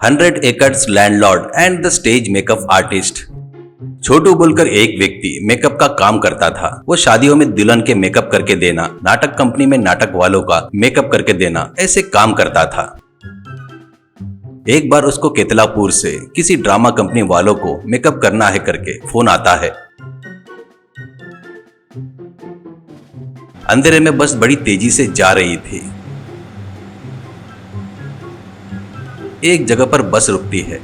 100 acres landlord and the stage makeup artist. Chhotu बोलकर एक व्यक्ति मेकअप का काम करता था। वो शादियों में दुल्हन के मेकअप करके देना, नाटक कंपनी में नाटक वालों का मेकअप करके देना, ऐसे काम करता था। एक बार उसको केतलापुर से किसी ड्रामा कंपनी वालों को मेकअप करना है करके फोन आता है। अंधेरे में बस बड़ी तेजी से जा रही थी। एक जगह पर बस रुकती है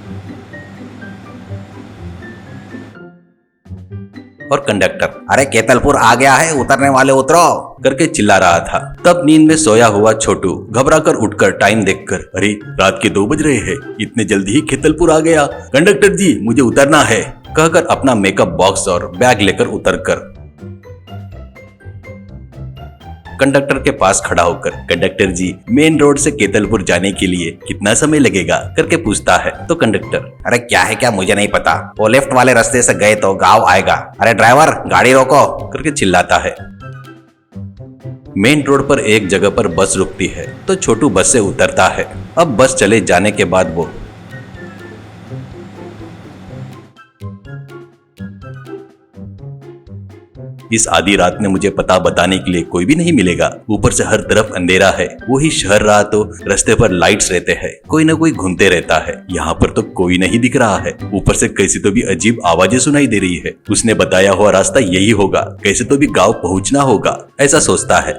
और कंडक्टर अरे केतलपुर आ गया है, उतरने वाले उतरो करके चिल्ला रहा था। तब नींद में सोया हुआ छोटू घबराकर उठकर टाइम देखकर, अरे रात के 2 बज रहे हैं, इतने जल्दी ही केतलपुर आ गया। कंडक्टर जी मुझे उतरना है कहकर अपना मेकअप बॉक्स और बैग लेकर उतरकर कंडक्टर के पास खड़ा होकर, कंडक्टर जी मेन रोड से केतलपुर जाने के लिए कितना समय लगेगा करके पूछता है। तो कंडक्टर अरे क्या है क्या मुझे नहीं पता, वो लेफ्ट वाले रास्ते से गए तो गांव आएगा। अरे ड्राइवर गाड़ी रोको करके चिल्लाता है। मेन रोड पर एक जगह पर बस रुकती है तो छोटू बस से उतरता है। अब बस चले जाने के बाद वो इस आधी रात में मुझे पता बताने के लिए कोई भी नहीं मिलेगा। ऊपर से हर तरफ अंधेरा है। वही शहर रहा तो रास्ते पर लाइट्स रहते हैं, कोई ना कोई घूमते रहता है। यहाँ पर तो कोई नहीं दिख रहा है। ऊपर से कैसे तो भी अजीब आवाजें सुनाई दे रही है। उसने बताया हुआ रास्ता यही होगा, कैसे तो भी गांव पहुंचना होगा, ऐसा सोचता है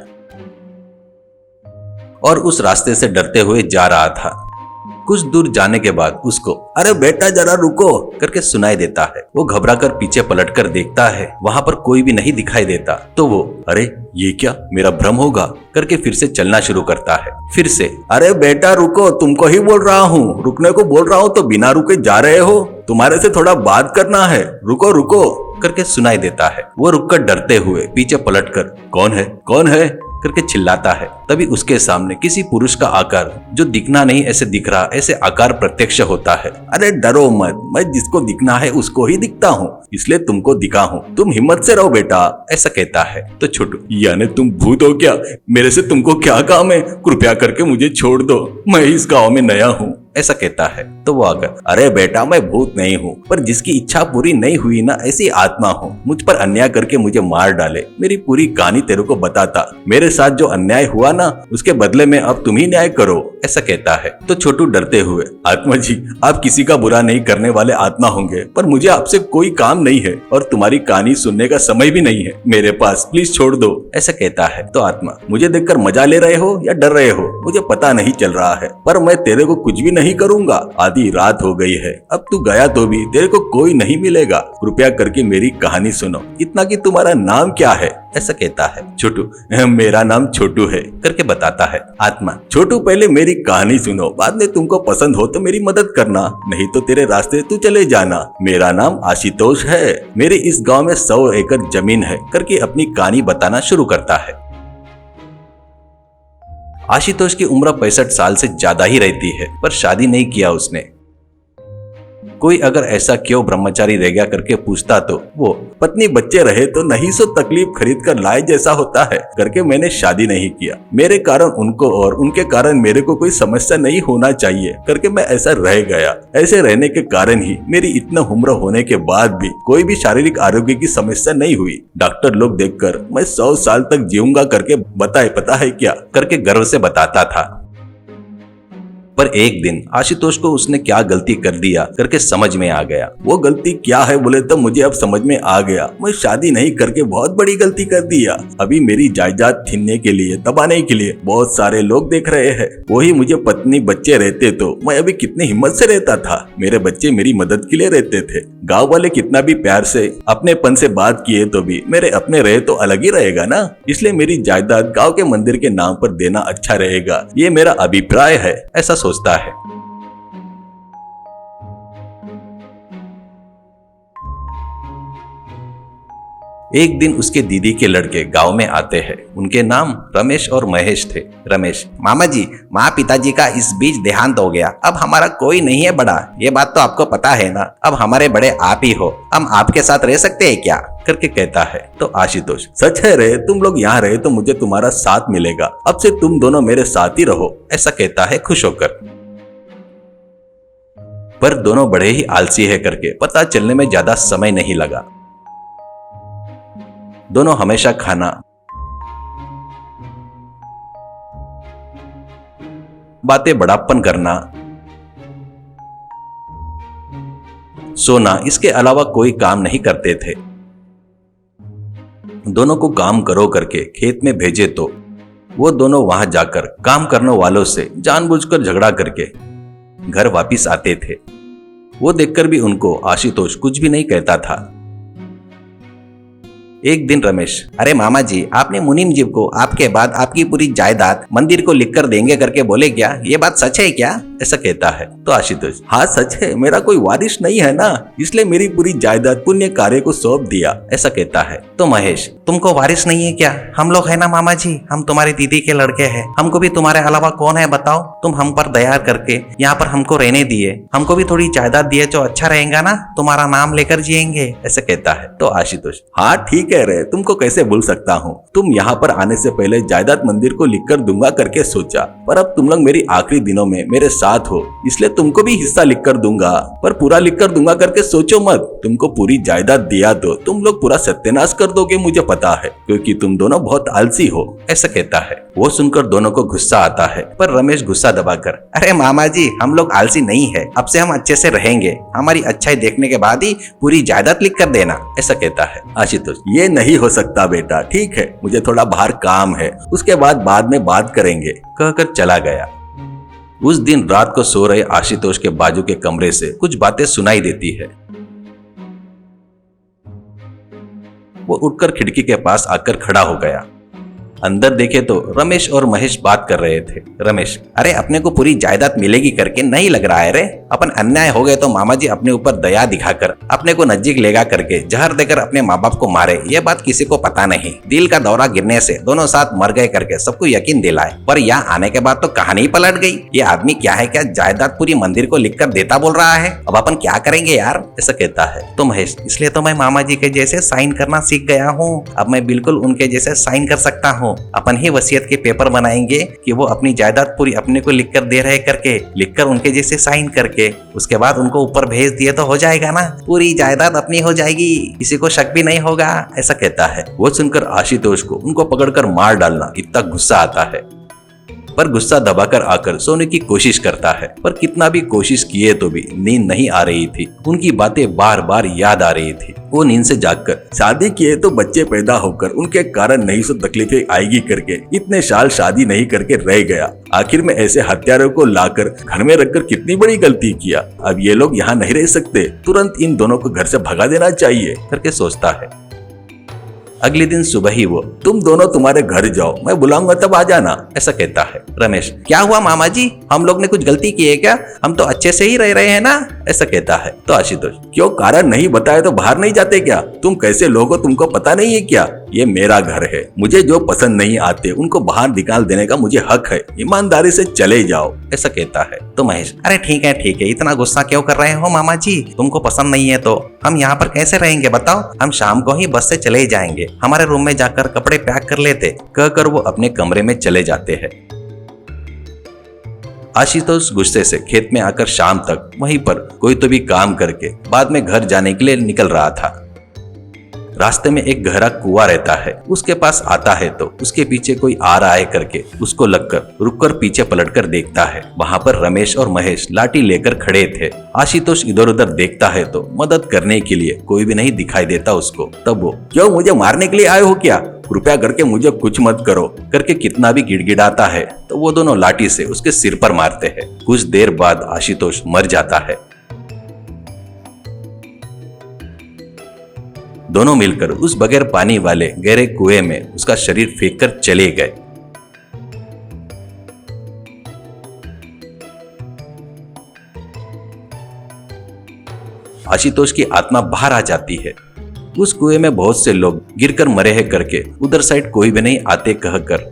और उस रास्ते से डरते हुए जा रहा था। कुछ दूर जाने के बाद उसको अरे बेटा जरा रुको करके सुनाई देता है। वो घबराकर पीछे पलटकर देखता है, वहां पर कोई भी नहीं दिखाई देता। तो वो अरे ये क्या, मेरा भ्रम होगा करके फिर से चलना शुरू करता है। फिर से अरे बेटा रुको, तुमको ही बोल रहा हूँ, रुकने को बोल रहा हूँ तो बिना रुके जा रहे हो, तुम्हारे से थोड़ा बात करना है, रुको रुको करके सुनाई देता है। वो रुककर डरते हुए पीछे पलटकर कौन है करके चिल्लाता है। तभी उसके सामने किसी पुरुष का आकार जो दिखना नहीं ऐसे दिख रहा, ऐसे आकार प्रत्यक्ष होता है। अरे डरो मत, मैं जिसको दिखना है उसको ही दिखता हूँ, इसलिए तुमको दिखा हूँ, तुम हिम्मत से रहो बेटा, ऐसा कहता है। तो छोटू यानी तुम भूत हो क्या, मेरे से तुमको क्या काम है, कृपया करके मुझे छोड़ दो, मैं इस गाँव में नया हूँ, ऐसा कहता है। तो वो आकर अरे बेटा मैं भूत नहीं हूँ, पर जिसकी इच्छा पूरी नहीं हुई ना ऐसी आत्मा हूँ, मुझ पर अन्याय करके मुझे मार डाले, मेरी पूरी कहानी तेरे को बताता, मेरे साथ जो अन्याय हुआ ना उसके बदले में अब तुम ही न्याय करो, ऐसा कहता है। तो छोटू डरते हुए आत्मा जी आप किसी का बुरा नहीं करने वाले आत्मा होंगे, पर मुझे आपसे कोई काम नहीं है और तुम्हारी कहानी सुनने का समय भी नहीं है मेरे पास, प्लीज छोड़ दो, ऐसा कहता है। तो आत्मा मुझे देखकर मजा ले रहे हो या डर रहे हो मुझे पता नहीं चल रहा है, पर मैं तेरे को कुछ भी नहीं करूंगा, आधी रात हो गई है, अब तू गया तो भी तेरे को कोई नहीं मिलेगा, कृपया करके मेरी कहानी सुनो, इतना कि तुम्हारा नाम क्या है, ऐसा कहता है। छोटू मेरा नाम छोटू है करके बताता है। आत्मा छोटू पहले मेरी कहानी सुनो, बाद में तुमको पसंद हो तो मेरी मदद करना, नहीं तो तेरे रास्ते तू चले जाना। मेरा नाम आशुतोष है, मेरे इस गांव में 100 एकड़ जमीन है करके अपनी कहानी बताना शुरू करता है। आशुतोष की उम्र 65 साल से ज्यादा ही रहती है, पर शादी नहीं किया उसने। कोई अगर ऐसा क्यों ब्रह्मचारी रह गया करके पूछता तो वो पत्नी बच्चे रहे तो नहीं सो तकलीफ खरीद कर लाए जैसा होता है करके मैंने शादी नहीं किया, मेरे कारण उनको और उनके कारण मेरे को कोई समस्या नहीं होना चाहिए करके मैं ऐसा रह गया। ऐसे रहने के कारण ही मेरी इतना उम्र होने के बाद भी कोई भी शारीरिक आरोग्य की समस्या नहीं हुई। डॉक्टर लोग देखकर मैं 100 साल तक जीऊंगा करके बताए, पता है क्या करके गर्व से बताता था। पर एक दिन आशुतोष को उसने क्या गलती कर दिया करके समझ में आ गया। वो गलती क्या है बोले तो मुझे अब समझ में आ गया, मैं शादी नहीं करके बहुत बड़ी गलती कर दिया। अभी मेरी जायदाद छीनने के लिए, दबाने के लिए बहुत सारे लोग देख रहे हैं। वही मुझे पत्नी बच्चे रहते तो मैं अभी कितनी हिम्मत से रहता था, मेरे बच्चे मेरी मदद के लिए रहते थे। गाँव वाले कितना भी प्यार से अपनेपन से बात किए तो भी मेरे अपने रहे तो अलग ही रहेगा ना, इसलिए मेरी जायदाद गाँव के मंदिर के नाम पर देना अच्छा रहेगा, ये मेरा अभिप्राय है, ऐसा सोचता है। एक दिन उसके दीदी के लड़के गांव में आते हैं। उनके नाम रमेश और महेश थे। रमेश मामा जी, माँ पिताजी का इस बीच देहांत हो गया, अब हमारा कोई नहीं है बड़ा, ये बात तो आपको पता है ना, अब हमारे बड़े आप ही हो, हम आपके साथ रह सकते हैं क्या करके कहता है। तो आशुतोष सच है रे, तुम लोग यहाँ रहे तो मुझे तुम्हारा साथ मिलेगा, अब से तुम दोनों मेरे साथ ही रहो, ऐसा कहता है खुश होकर। पर दोनों बड़े ही आलसी है करके पता चलने में ज्यादा समय नहीं लगा। दोनों हमेशा खाना, बातें बड़ापन करना, सोना, इसके अलावा कोई काम नहीं करते थे। दोनों को काम करो करके खेत में भेजे तो वो दोनों वहां जाकर काम करने वालों से जानबूझकर झगड़ा करके घर वापिस आते थे। वो देखकर भी उनको आशुतोष कुछ भी नहीं कहता था। एक दिन रमेश, अरे मामा जी, आपने मुनीम जी को आपके बाद आपकी पूरी जायदाद मंदिर को लिखकर देंगे करके बोले क्या? ये बात सच है क्या? ऐसा कहता है तो आशुतोष, हाँ सच है, मेरा कोई वारिस नहीं है ना, इसलिए मेरी पूरी जायदाद पुण्य कार्य को सौंप दिया, ऐसा कहता है। तो महेश, तुमको वारिस नहीं है क्या? हम लोग है ना मामा जी, हम तुम्हारी दीदी के लड़के हैं, हमको भी तुम्हारे अलावा कौन है बताओ? तुम हम पर दया करके यहाँ पर हमको रहने दिए, हमको भी थोड़ी जायदाद दिए तो अच्छा रहेगा ना, तुम्हारा नाम लेकर जिएंगे, ऐसा कहता है। तो आशुतोष, हाँ ठीक है रे, तुमको कैसे भूल सकता हूँ, तुम यहाँ पर आने से पहले जायदाद मंदिर को लिखकर दूंगा करके सोचा, पर अब तुम लोग मेरी आखिरी दिनों में मेरे साथ हो, इसलिए तुमको भी हिस्सा लिखकर दूंगा, पर पूरा लिखकर दूंगा करके सोचो मत, तुमको पूरी जायदाद दिया तो तुम लोग पूरा सत्यानाश कर दोगे, मुझे पता है, क्योंकि तुम दोनों बहुत आलसी हो, ऐसा कहता है। वो सुनकर दोनों को गुस्सा आता है, पर रमेश गुस्सा दबाकर, अरे मामा जी, हम लोग आलसी नहीं है, अब से हम अच्छे से रहेंगे, हमारी अच्छाई देखने के बाद ही पूरी जायदाद लिख कर देना, ऐसा कहता है। आशुतोष, ये नहीं हो सकता बेटा, ठीक है, मुझे थोड़ा बाहर काम है, उसके बाद में बात करेंगे, कहकर चला गया। उस दिन रात को सो रहे आशुतोष के बाजू के कमरे से कुछ बातें सुनाई देती है। वो उठकर खिड़की के पास आकर खड़ा हो गया। अंदर देखे तो रमेश और महेश बात कर रहे थे। रमेश, अरे अपने को पूरी जायदाद मिलेगी करके नहीं लग रहा है रे, अपन अन्याय हो गए तो मामा जी अपने ऊपर दया दिखाकर अपने को नजदीक लेगा करके जहर देकर अपने माँ बाप को मारे, ये बात किसी को पता नहीं। दिल का दौरा गिरने से दोनों साथ मर गए करके सबको यकीन दिलाए, पर यहाँ आने के बाद तो कहानी ही पलट गई। ये आदमी क्या है क्या, जायदाद पूरी मंदिर को लिख कर देता बोल रहा है, अब अपन क्या करेंगे यार, ऐसा कहता है। तो महेश, इसलिए तो मैं मामा जी के जैसे साइन करना सीख गया हूँ, अब मैं बिल्कुल उनके जैसे साइन कर सकता हूँ। अपन ही वसीयत के पेपर बनाएंगे कि वो अपनी जायदाद पूरी अपने को लिखकर दे रहे करके, लिखकर उनके जैसे साइन करके, उसके बाद उनको ऊपर भेज दिए तो हो जाएगा ना, पूरी जायदाद अपनी हो जाएगी, किसी को शक भी नहीं होगा, ऐसा कहता है। वो सुनकर आशुतोष को उनको पकड़कर मार डालना इतना गुस्सा आता है, पर गुस्सा दबाकर आकर सोने की कोशिश करता है, पर कितना भी कोशिश किए तो भी नींद नहीं आ रही थी। उनकी बातें बार बार याद आ रही थी। वो नींद से जागकर शादी किए तो बच्चे पैदा होकर उनके कारण नहीं सो तकलीफें आएगी करके इतने साल शादी नहीं करके रह गया। आखिर में ऐसे हत्यारों को लाकर घर में रखकर कितनी बड़ी गलती किया। अब ये लोग यहाँ नहीं रह सकते, तुरंत इन दोनों को घर से भगा देना चाहिए करके सोचता है। अगले दिन सुबह ही वो, तुम दोनों तुम्हारे घर जाओ, मैं बुलाऊंगा तब आ जाना, ऐसा कहता है। रमेश, क्या हुआ मामा जी, हम लोग ने कुछ गलती की है क्या? हम तो अच्छे से ही रह रहे हैं ना, ऐसा कहता है। तो आशुतोष, क्यों कारण नहीं बताए तो बाहर नहीं जाते क्या? तुम कैसे लोग हो, तुमको पता नहीं है क्या? ये मेरा घर है, मुझे जो पसंद नहीं आते उनको बाहर निकाल देने का मुझे हक है, ईमानदारी से चले जाओ, ऐसा कहता है। तो महेश, अरे ठीक है, इतना गुस्सा क्यों कर रहे हो मामा जी, तुमको पसंद नहीं है तो हम यहाँ पर कैसे रहेंगे बताओ? हम शाम को ही बस से चले जाएंगे, हमारे रूम में जाकर कपड़े पैक कर लेते, कहकर वो अपने कमरे में चले जाते हैं। आशुतोष गुस्से से खेत में आकर शाम तक वहीं पर कोई तो भी काम करके बाद में घर जाने के लिए निकल रहा था। रास्ते में एक गहरा कुआं रहता है, उसके पास आता है तो उसके पीछे कोई आ रहा है करके उसको लगकर रुककर पीछे पलटकर देखता है। वहां पर रमेश और महेश लाठी लेकर खड़े थे। आशुतोष इधर उधर देखता है तो मदद करने के लिए कोई भी नहीं दिखाई देता उसको। तब वो, क्यों मुझे मारने के लिए आए हो क्या? कृपया करके मुझे कुछ मत करो करके कितना भी गिड़गिड़ाता है तो वो दोनों लाठी से उसके सिर पर मारते हैं। कुछ देर बाद आशुतोष मर जाता है। दोनों मिलकर उस बगैर पानी वाले गहरे कुएं में उसका शरीर फेंककर चले गए। आशुतोष की आत्मा बाहर आ जाती है। उस कुएं में बहुत से लोग गिरकर मरे हैं करके उधर साइड कोई भी नहीं आते कहकर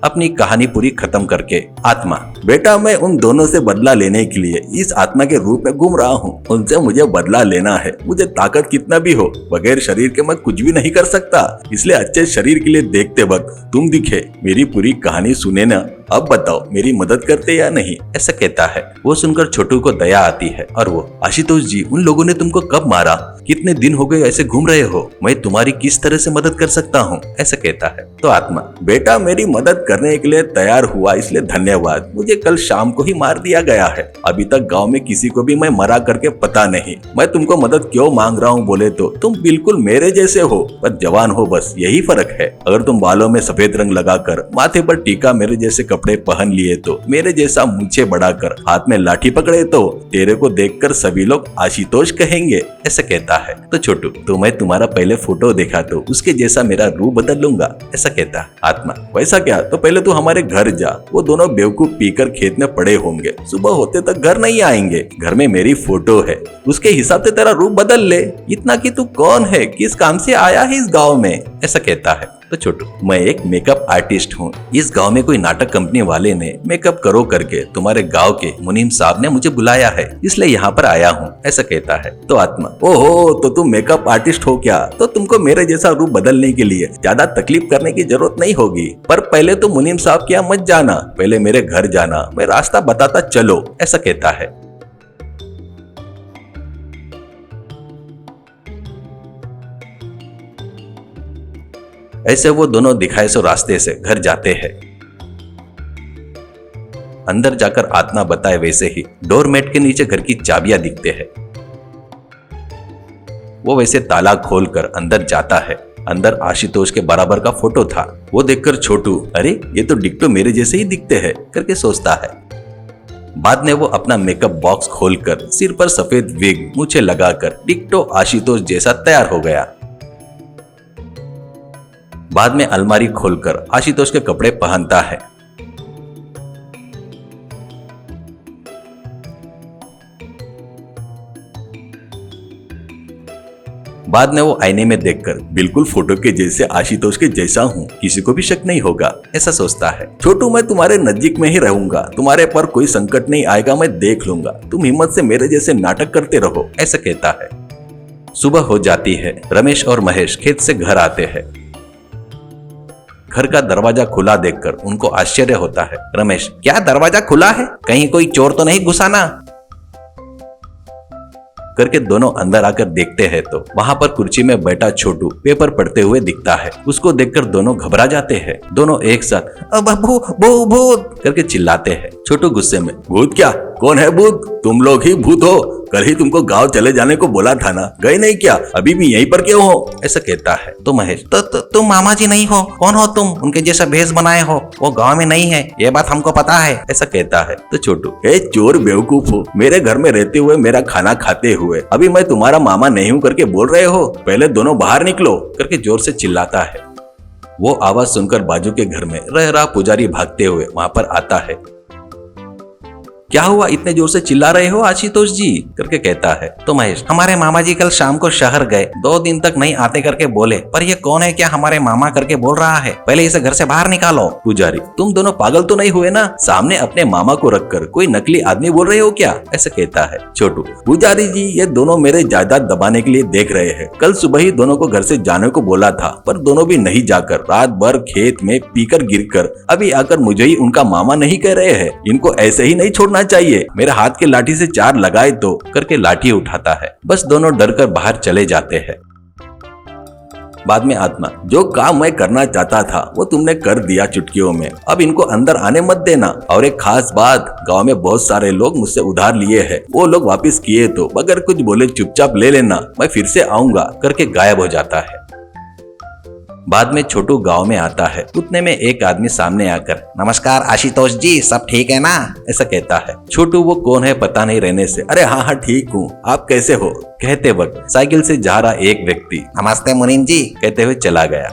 अपनी कहानी पूरी खत्म करके आत्मा, बेटा मैं उन दोनों से बदला लेने के लिए इस आत्मा के रूप में घूम रहा हूँ। उनसे मुझे बदला लेना है। मुझे ताकत कितना भी हो, बगैर शरीर के मैं कुछ भी नहीं कर सकता। इसलिए अच्छे शरीर के लिए देखते वक्त तुम दिखे। मेरी पूरी कहानी सुने ना, अब बताओ मेरी मदद करते या नहीं, ऐसा कहता है। वो सुनकर छोटू को दया आती है और वो, आशुतोष जी उन लोगों ने तुमको कब मारा? कितने दिन हो गए ऐसे घूम रहे हो? मैं तुम्हारी किस तरह से मदद कर सकता हूँ, ऐसा कहता है। तो आत्मा, बेटा मेरी मदद करने के लिए तैयार हुआ इसलिए धन्यवाद। मुझे कल शाम को ही मार दिया गया है। अभी तक गाँव में किसी को भी मैं मरा करके पता नहीं। मैं तुमको मदद क्यों मांग रहा हूँ बोले तो तुम बिल्कुल मेरे जैसे हो, पर जवान हो, बस यही फर्क है। अगर तुम बालों में सफेद रंग लगाकर, माथे पर टीका मेरे जैसे कपड़े पहन लिए तो, मेरे जैसा मूंछें बढ़ाकर हाथ में लाठी पकड़े तो तेरे को देखकर सभी लोग आशुतोष कहेंगे, ऐसा कहता है। तो छोटू, तो मैं तुम्हारा पहले फोटो देखा तो उसके जैसा मेरा रूप बदल लूंगा, ऐसा कहता है। आत्मा, वैसा क्या? तो पहले तू हमारे घर जा। वो दोनों बेवकूफ पीकर खेत में पड़े होंगे, सुबह होते तक घर नहीं आएंगे। घर में मेरी फोटो है, उसके हिसाब से तेरा रूप बदल ले। इतना कि तू कौन है, किस काम से आया है इस गाँव में, ऐसा कहता है। तो छोटू, मैं एक मेकअप आर्टिस्ट हूँ। इस गांव में कोई नाटक कंपनी वाले ने मेकअप करो करके तुम्हारे गांव के मुनीम साहब ने मुझे बुलाया है, इसलिए यहाँ पर आया हूँ, ऐसा कहता है। तो आत्मा, ओहो तो तुम मेकअप आर्टिस्ट हो क्या? तो तुमको मेरे जैसा रूप बदलने के लिए ज्यादा तकलीफ करने की जरूरत नहीं होगी। पर पहले तो मुनीम साहब के यहाँ मत जाना, पहले मेरे घर जाना, मैं रास्ता बताता चलो, ऐसा कहता है। ऐसे वो दोनों दिखाए सो रास्ते से घर जाते हैं। अंदर जाकर आत्मा बताए वैसे ही डोरमेट के नीचे घर की चाबियां दिखते हैं। वो वैसे ताला खोलकर अंदर जाता है। अंदर आशुतोष के बराबर का फोटो था। वो देखकर छोटू, अरे ये तो डिक्टो मेरे जैसे ही दिखते हैं करके सोचता है। बाद में वो अपना मेकअप बॉक्स खोलकर सिर पर सफेद विग मूछें लगाकर डिक्टो आशुतोष जैसा तैयार हो गया। बाद में अलमारी खोलकर आशुतोष के कपड़े पहनता है। बाद में वो आईने में देखकर बिल्कुल फोटो के जैसे आशुतोष के जैसा हूँ, किसी को भी शक नहीं होगा, ऐसा सोचता है। छोटू, मैं तुम्हारे नजदीक में ही रहूंगा, तुम्हारे पर कोई संकट नहीं आएगा, मैं देख लूंगा। तुम हिम्मत से मेरे जैसे नाटक करते रहो, ऐसा कहता है। सुबह हो जाती है। रमेश और महेश खेत से घर आते हैं। घर का दरवाजा खुला देखकर उनको आश्चर्य होता है। रमेश, क्या दरवाजा खुला है? कहीं कोई चोर तो नहीं घुसा ना? करके दोनों अंदर आकर देखते हैं तो वहां पर कुर्सी में बैठा छोटू पेपर पढ़ते हुए दिखता है। उसको देखकर दोनों घबरा जाते हैं। दोनों एक साथ भूत करके चिल्लाते हैं। छोटू गुस्से में, भूत क्या? कौन है भूत? तुम लोग ही भूत हो। कल ही तुमको गांव चले जाने को बोला था ना, गए नहीं क्या? अभी भी यहीं पर क्यों हो, ऐसा कहता है। तो महेश, तुम मामा जी नहीं हो? कौन हो तुम? उनके जैसा भेष बनाए हो, वो गांव में नहीं है, ये बात हमको पता है, ऐसा कहता है। तो छोटू, ए चोर बेवकूफ हो, मेरे घर में रहते हुए मेरा खाना खाते हुए अभी मैं तुम्हारा मामा नहीं हूँ करके बोल रहे हो? पहले दोनों बाहर निकलो, करके जोर से चिल्लाता है। वो आवाज सुनकर बाजू के घर में रह रहा पुजारी भागते हुए वहां पर आता है। क्या हुआ, इतने जोर से चिल्ला रहे हो आशुतोष जी, करके कहता है। तो महेश, हमारे मामा जी कल शाम को शहर गए, 2 दिन तक नहीं आते करके बोले, पर ये कौन है क्या हमारे मामा करके बोल रहा है? पहले इसे घर से बाहर निकालो। पुजारी, तुम दोनों पागल तो नहीं हुए ना? सामने अपने मामा को रखकर कोई नकली आदमी बोल रहे हो क्या, ऐसा कहता है। छोटू, पुजारी जी ये दोनों मेरे जायदाद दबाने के लिए देख रहे हैं। कल सुबह ही दोनों को घर से जाने को बोला था, पर दोनों भी नहीं जाकर रात भर खेत में पीकर गिरकर अभी आकर मुझे ही उनका मामा नहीं कह रहे हैं। इनको ऐसे ही नहीं छोड़ना चाहिए, मेरे हाथ के लाठी से 4 लगाए तो, करके लाठी उठाता है। बस दोनों डरकर बाहर चले जाते हैं। बाद में आत्मा, जो काम मैं करना चाहता था वो तुमने कर दिया चुटकियों में, अब इनको अंदर आने मत देना। और एक खास बात, गांव में बहुत सारे लोग मुझसे उधार लिए हैं, वो लोग वापस किए तो बगैर कुछ बोले चुपचाप ले लेना, मैं फिर से आऊंगा, करके गायब हो जाता है। बाद में छोटू गांव में आता है। उतने में एक आदमी सामने आकर, नमस्कार आशुतोष जी, सब ठीक है ना, ऐसा कहता है। छोटू वो कौन है पता नहीं रहने से, अरे हाँ ठीक हूँ, आप कैसे हो, कहते वक्त साइकिल से जा रहा एक व्यक्ति, नमस्ते मुनीम जी, कहते हुए चला गया।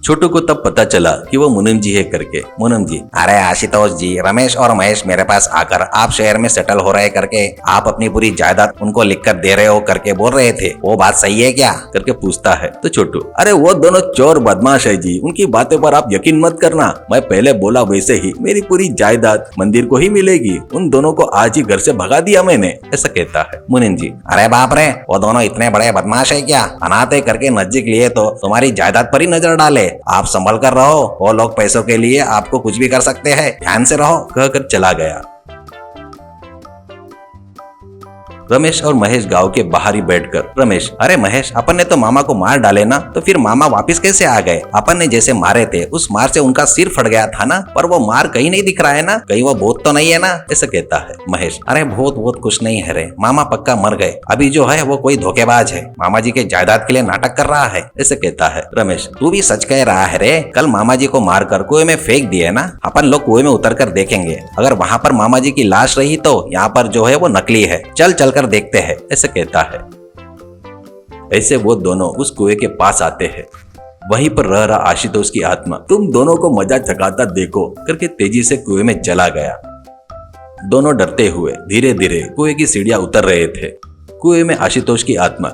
छोटू को तब पता चला कि वो मुनीम जी है करके। मुनीम जी, अरे आशुतोष जी, रमेश और महेश मेरे पास आकर आप शहर में सेटल हो रहे करके आप अपनी पूरी जायदाद उनको लिखकर दे रहे हो करके बोल रहे थे, वो बात सही है क्या? करके पूछता है। तो छोटू, अरे वो दोनों चोर बदमाश है जी, उनकी बातों पर आप यकीन मत करना। मैं पहले बोला वैसे ही मेरी पूरी जायदाद मंदिर को ही मिलेगी। उन दोनों को आज ही घर से भगा दिया मैंने, ऐसा कहता है मुनीम जी। अरे बाप रे, वो दोनों इतने बड़े बदमाश है क्या? अनाथे करके नजदीक लिए तो तुम्हारी जायदाद पर ही नजर डाले। आप संभल कर रहो, वो लोग पैसों के लिए आपको कुछ भी कर सकते हैं, ध्यान से रहो, कहकर चला गया। रमेश और महेश गांव के बाहर ही बैठकर, रमेश, अरे महेश, अपन ने तो मामा को मार डाले ना, तो फिर मामा वापस कैसे आ गए? अपन ने जैसे मारे थे उस मार से उनका सिर फट गया था ना, पर वो मार कहीं नहीं दिख रहा है ना, कहीं वो भूत तो नहीं है ना, ऐसा कहता है महेश। अरे भूत भूत कुछ नहीं है रे, मामा पक्का मर गए। अभी जो है वो कोई धोखेबाज है, मामा जी के जायदाद के लिए नाटक कर रहा है, ऐसा कहता है रमेश। तू भी सच कह रहा है रे, कल मामा जी को मारकर कुएं में फेंक दिए ना, अपन लोग कुएं में उतर कर देखेंगे, अगर वहाँ पर मामा जी की लाश रही तो यहाँ पर जो है वो नकली है, चल चल कर देखते हैं, ऐसे कहता है। ऐसे वो दोनों उस कुएं के पास आते हैं। वहीं पर रह रहा आशुतोष की आत्मा, तुम दोनों को मजा चखाता देखो करके तेजी से कुएं में चला गया। दोनों डरते हुए धीरे धीरे कुएं की सीढ़ियां उतर रहे थे। कुएं में आशुतोष की आत्मा,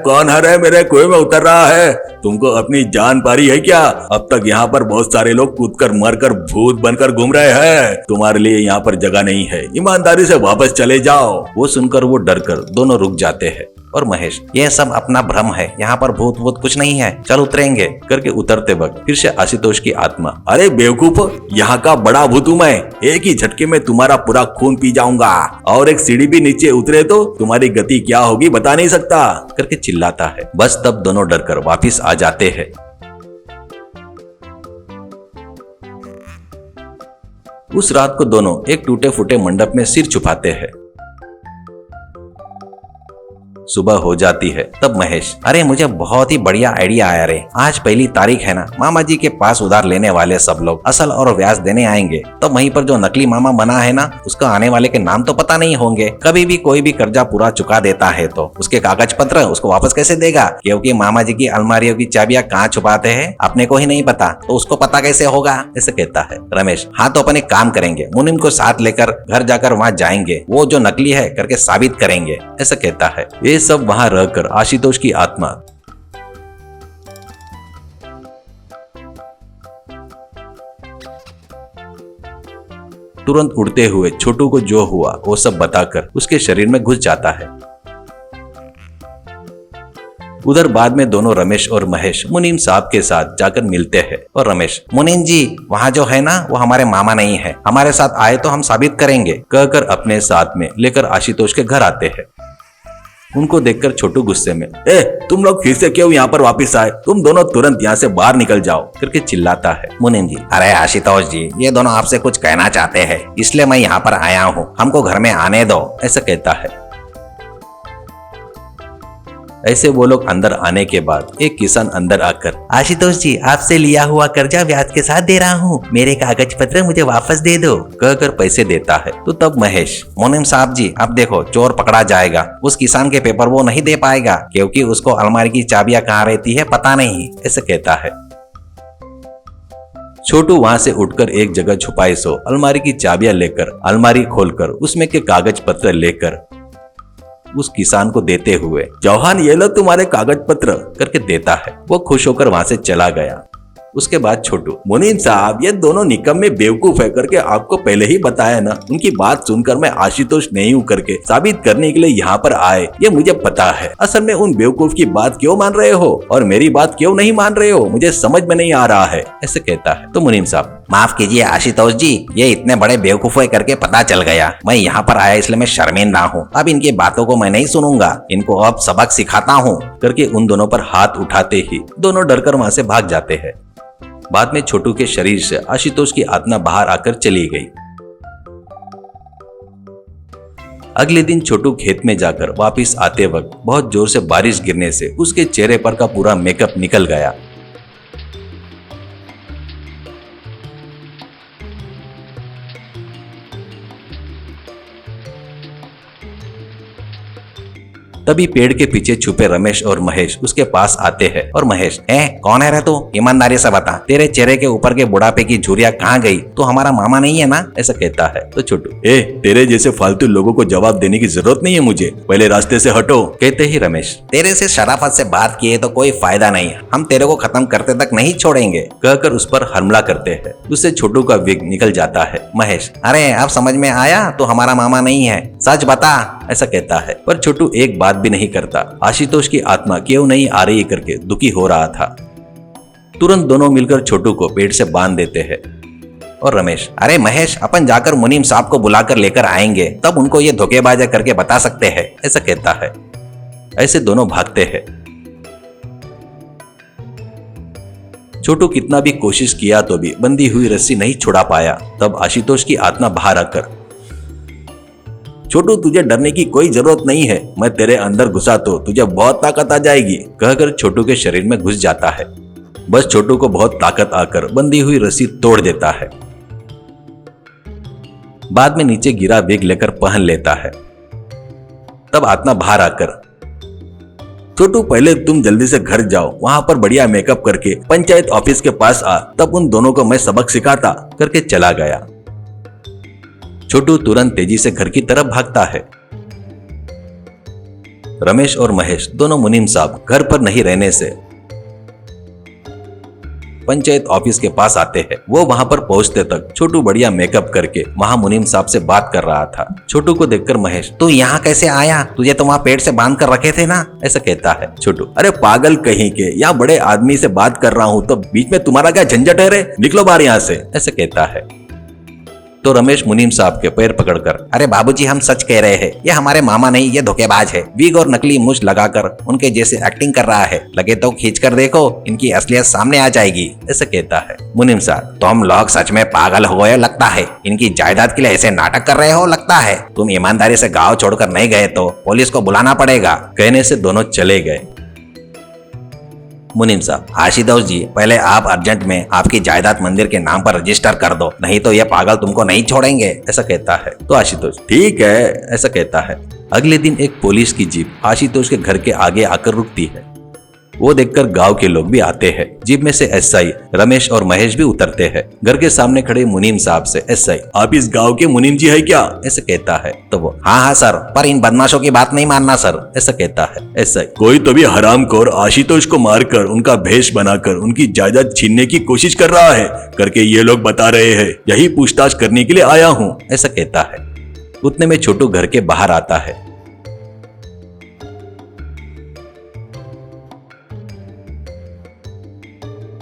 कौन है रे मेरे कुएं में उतर रहा है? तुमको अपनी जान पारी है क्या? अब तक यहाँ पर बहुत सारे लोग कूदकर मरकर भूत बनकर घूम रहे हैं, तुम्हारे लिए यहाँ पर जगह नहीं है, ईमानदारी से वापस चले जाओ। वो सुनकर वो डरकर दोनों रुक जाते हैं। और महेश, ये सब अपना भ्रम है, यहाँ पर भूत भूत कुछ नहीं है, चल उतरेंगे करके उतरते वक्त फिर से आशुतोष की आत्मा, अरे बेवकूफ, यहाँ का बड़ा भूत हूं मैं, एक ही झटके में तुम्हारा पूरा खून पी जाऊंगा, और एक सीढ़ी भी नीचे उतरे तो तुम्हारी गति क्या होगी बता नहीं सकता करके चिल्लाता है। बस तब दोनों डरकर वापिस आ जाते हैं। उस रात को दोनों एक टूटे फूटे मंडप में सिर छुपाते हैं। सुबह हो जाती है। तब महेश, अरे मुझे बहुत ही बढ़िया आइडिया आया रे, आज पहली तारीख है ना, मामा जी के पास उधार लेने वाले सब लोग असल और ब्याज देने आएंगे, तो वहीं पर जो नकली मामा बना है ना, उसका आने वाले के नाम तो पता नहीं होंगे। कभी भी कोई भी कर्जा पूरा चुका देता है तो उसके कागज पत्र उसको वापस कैसे देगा? क्योंकि मामा जी की अलमारियों की चाबियां कहाँ छुपाते हैं अपने को ही नहीं पता, तो उसको पता कैसे होगा, ऐसे कहता है रमेश। हाँ तो अपन एक काम करेंगे, मुनीम को साथ लेकर घर जाकर वहाँ जाएंगे, वो जो नकली है करके साबित करेंगे, ऐसा कहता है। ये सब वहां रहकर आशुतोष की आत्मा तुरंत उड़ते हुए छोटू को जो हुआ वो सब बताकर उसके शरीर में घुस जाता है। उधर बाद में दोनों रमेश और महेश मुनीम साहब के साथ जाकर मिलते हैं। और रमेश, मुनीम जी, वहाँ जो है ना वो हमारे मामा नहीं है, हमारे साथ आए तो हम साबित करेंगे, कहकर अपने साथ में लेकर आशुतोष के घर आते हैं। उनको देखकर छोटू गुस्से में, तुम लोग फिर से क्यों यहाँ पर वापस आए? तुम दोनों तुरंत यहाँ से बाहर निकल जाओ करके चिल्लाता है। मुनीम जी, अरे आशुतोष जी, ये दोनों आपसे कुछ कहना चाहते हैं, इसलिए मैं यहाँ पर आया हूँ, हमको घर में आने दो, ऐसा कहता है। ऐसे वो लोग अंदर आने के बाद एक किसान अंदर आकर, आशुतोष जी, आपसे लिया हुआ कर्जा ब्याज के साथ दे रहा हूँ, मेरे कागज पत्र मुझे वापस दे दो, कहकर पैसे देता है। तो तब महेश, मुनीम साहब जी, अब देखो चोर पकड़ा जाएगा, उस किसान के पेपर वो नहीं दे पाएगा, क्योंकि उसको अलमारी की चाबियां कहाँ रहती है पता नहीं, ऐसा कहता है। छोटू वहां से उठकर एक जगह छुपाए सो अलमारी की चाबियां लेकर अलमारी खोलकर उसमें के कागज पत्र लेकर उस किसान को देते हुए, चौहान ये लो तुम्हारे कागज पत्र करके देता है। वो खुश होकर वहां से चला गया। उसके बाद छोटू, मुनीम साहब, ये दोनों निकम्मे बेवकूफ है करके आपको पहले ही बताया ना, उनकी बात सुनकर मैं आशुतोष नहीं हूँ करके साबित करने के लिए यहाँ पर आए, ये मुझे पता है। असल में उन बेवकूफ की बात क्यों मान रहे हो और मेरी बात क्यों नहीं मान रहे हो, मुझे समझ में नहीं आ रहा है, ऐसे कहता है। तो मुनीम साहब, माफ कीजिए आशुतोष जी, ये इतने बड़े बेवकूफ है करके पता चल गया, मैं यहाँ पर आया इसलिए मैं शर्मिंदा हूँ, अब इनकी बातों को मैं नहीं सुनूंगा, इनको अब सबक सिखाता हूँ करके उन दोनों पर हाथ उठाते ही दोनों डरकर वहां से भाग जाते हैं। बाद में छोटू के शरीर से आशुतोष की आत्मा बाहर आकर चली गई। अगले दिन छोटू खेत में जाकर वापस आते वक्त बहुत जोर से बारिश गिरने से उसके चेहरे पर का पूरा मेकअप निकल गया। तभी पेड़ के पीछे छुपे रमेश और महेश उसके पास आते हैं और महेश, कौन है रे तू? ईमानदारी से बता, तेरे चेहरे के ऊपर के बुढ़ापे की झुर्रियां कहाँ गई? तू हमारा मामा नहीं है ना? ऐसा कहता है। तो छोटू, तेरे जैसे फालतू लोगों को जवाब देने की जरूरत नहीं है मुझे, पहले रास्ते से हटो। कहते ही रमेश, तेरे से शराफत से बात किए तो कोई फायदा नहीं है, हम तेरे को खत्म करते तक नहीं छोड़ेंगे, कहकर उस पर हमला करते हैं। उससे छोटू का विग निकल जाता है। महेश, अरे अब समझ में आया, तू हमारा मामा नहीं है, सच बता। ऐसा कहता है, पर छोटू एक बात भी नहीं करता। आशुतोष की आत्मा क्यों नहीं आ रही करके दुखी हो रहा था। तुरंत दोनों मिलकर छोटू को पेड़ से बांध देते हैं। और रमेश, अरे महेश, अपन जाकर मुनीम साहब को बुलाकर लेकर आएंगे, तब उनको ये धोखेबाज करके बता सकते हैं। ऐसा कहता है। ऐसे दोनों भागते हैं। छोटू कितना भी कोशिश किया तो भी बंधी हुई रस्सी नहीं छुड़ा पाया। तब आशुतोष की आत्मा बाहर आकर, छोटू तुझे डरने की कोई जरूरत नहीं है, मैं तेरे अंदर घुसा तो तुझे बहुत ताकत आ जाएगी, कहकर छोटू के शरीर में घुस जाता है। बस छोटू को बहुत ताकत आकर बंधी हुई रस्सी तोड़ देता है। बाद में नीचे गिरा विग लेकर पहन लेता है। तब आत्मा बाहर आकर, छोटू पहले तुम जल्दी से घर जाओ, वहां पर बढ़िया मेकअप करके पंचायत ऑफिस के पास आ, तब उन दोनों को मैं सबक सिखाता, करके चला गया। छोटू तुरंत तेजी से घर की तरफ भागता है। रमेश और महेश दोनों मुनीम साहब घर पर नहीं रहने से पंचायत ऑफिस के पास आते हैं। वो वहां पर पहुंचते तक छोटू बढ़िया मेकअप करके वहां मुनीम साहब से बात कर रहा था। छोटू को देखकर महेश, तू यहाँ कैसे आया? तुझे तो वहाँ पेड़ से बांध कर रखे थे ना? ऐसा कहता है। छोटू, अरे पागल कहीं के, यहाँ बड़े आदमी से बात कर रहा हूँ तो बीच में तुम्हारा क्या झंझट है रे, निकलो बाहर यहाँ से, ऐसा कहता है। तो रमेश मुनीम साहब के पैर पकड़कर, अरे बाबूजी, हम सच कह रहे हैं, ये हमारे मामा नहीं, ये धोखेबाज है, विग और नकली मूछ लगाकर उनके जैसे एक्टिंग कर रहा है, लगे तो खींच कर देखो, इनकी असलियत सामने आ जाएगी, ऐसा कहता है। मुनीम साहब, तुम लोग सच में पागल हो गए लगता है, इनकी जायदाद के लिए ऐसे नाटक कर रहे हो लगता है, तुम ईमानदारी से गाँव छोड़कर नहीं गए तो पुलिस को बुलाना पड़ेगा। कहने से दोनों चले गए। मुनीम साहब, आशुतोष जी, पहले आप अर्जेंट में आपकी जायदाद मंदिर के नाम पर रजिस्टर कर दो, नहीं तो ये पागल तुमको नहीं छोड़ेंगे, ऐसा कहता है। तो आशुतोष, ठीक है, ऐसा कहता है। अगले दिन एक पुलिस की जीप आशुतोष के घर के आगे आकर रुकती है। वो देखकर गांव के लोग भी आते हैं। जीप में से एसआई रमेश और महेश भी उतरते हैं। घर के सामने खड़े मुनीम साहब से एसआई, आप इस गांव के मुनीम जी है क्या, ऐसे कहता है। तो वो, हाँ सर, पर इन बदमाशों की बात नहीं मानना सर, ऐसा कहता है। एसआई, कोई तो भी हरामखोर आशुतोष को मारकर उनका भेष बनाकर उनकी जायदाद छीनने की कोशिश कर रहा है करके ये लोग बता रहे हैं, यही पूछताछ करने के लिए आया हूँ, ऐसा कहता है। उतने में छोटू घर के बाहर आता है।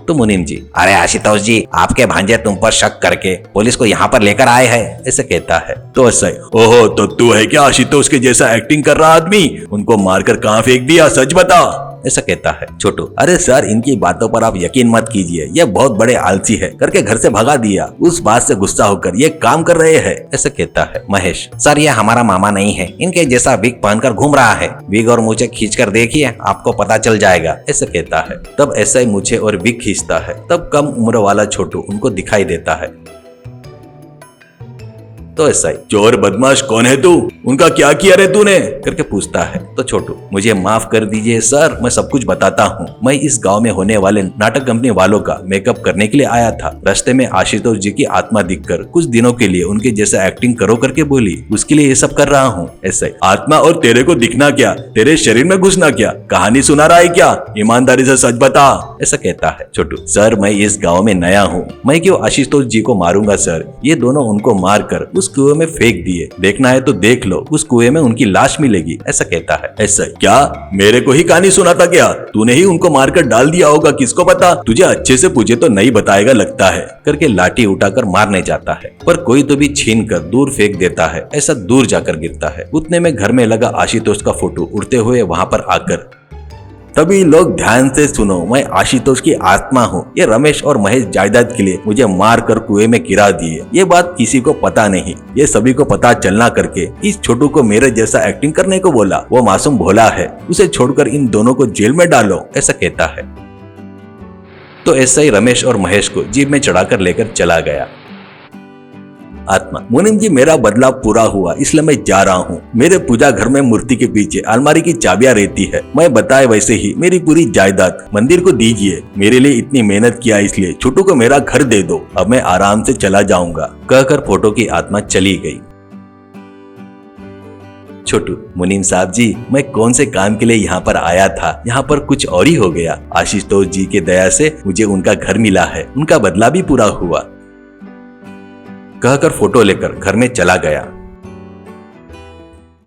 तो मुनीम जी, अरे आशुतोष जी, आपके भांजे तुम पर शक करके पुलिस को यहाँ पर लेकर आए हैं, ऐसे कहता है। तो ऐसा, ओहो, तो तू है क्या आशुतोष के जैसा एक्टिंग कर रहा आदमी, उनको मारकर कहाँ फेंक दिया, सच बता, ऐसा कहता है। छोटू, अरे सर, इनकी बातों पर आप यकीन मत कीजिए, ये बहुत बड़े आलसी है, करके घर से भगा दिया, उस बात से गुस्सा होकर ये काम कर रहे हैं, ऐसा कहता है। महेश, सर, ये हमारा मामा नहीं है, इनके जैसा विग पहनकर घूम रहा है, विग और मूछें खींचकर देखिए, आपको पता चल जाएगा, ऐसा कहता है। तब ऐसा ही मूछें और विग खींचता है। तब कम उम्र वाला छोटू उनको दिखाई देता है। तो ऐसा ही, चोर बदमाश कौन है तू, उनका क्या किया रे तूने, करके पूछता है। तो छोटू, मुझे माफ कर दीजिए सर, मैं सब कुछ बताता हूँ। मैं इस गांव में होने वाले नाटक कंपनी वालों का मेकअप करने के लिए आया था। रास्ते में आशुतोष जी की आत्मा दिखकर कुछ दिनों के लिए उनके जैसा एक्टिंग करो करके बोली, उसके लिए ये सब कर रहा हूँ। ऐसा ही, आत्मा और तेरे को दिखना क्या, तेरे शरीर में घुसना क्या, कहानी सुना रहा है क्या, ईमानदारी से सच बता, ऐसा कहता है। छोटू, सर, मैं इस गाँव में नया हूँ, मैं क्यों आशुतोष जी को मारूंगा सर, ये दोनों उनको मारकर उस कुएं में फेंक दिए, देखना है तो देख लो, उस कुएं में उनकी लाश मिलेगी, ऐसा कहता है। ऐसा, क्या मेरे को ही कहानी सुनाता क्या, तूने ही उनको मारकर डाल दिया होगा, किसको पता, तुझे अच्छे से पूछे तो नहीं बताएगा लगता है, करके लाठी उठाकर मारने जाता है, पर कोई तो भी छीन कर दूर फेंक देता है। ऐसा दूर जाकर गिरता है। उतने में घर में लगा आशुतोष का फोटो उड़ते हुए वहां पर आकर, तभी लोग ध्यान से सुनो, मैं आशुतोष की आत्मा हूँ, ये रमेश और महेश जायदाद के लिए मुझे मार कर कुएं में गिरा दिए, ये बात किसी को पता नहीं, ये सभी को पता चलना करके इस छोटू को मेरे जैसा एक्टिंग करने को बोला, वो मासूम भोला है, उसे छोड़कर इन दोनों को जेल में डालो, ऐसा कहता है। तो ऐसा ही रमेश और महेश को जीप में चढ़ाकर लेकर चला गया। आत्मा, मुनीम जी मेरा बदलाव पूरा हुआ इसलिए मैं जा रहा हूँ। मेरे पूजा घर में मूर्ति के पीछे अलमारी की चाबियां रहती है। मैं बताए वैसे ही मेरी पूरी जायदाद मंदिर को दीजिए। मेरे लिए इतनी मेहनत किया इसलिए छोटू को मेरा घर दे दो। अब मैं आराम से चला जाऊंगा। कहकर फोटो की आत्मा चली गई। छोटू, मुनीम साहब जी, मैं कौन से काम के लिए यहाँ पर आया था, यहाँ पर कुछ और ही हो गया। आशुतोष जी के दया से मुझे उनका घर मिला है, उनका बदला भी पूरा हुआ। कहकर फोटो लेकर घर में चला गया।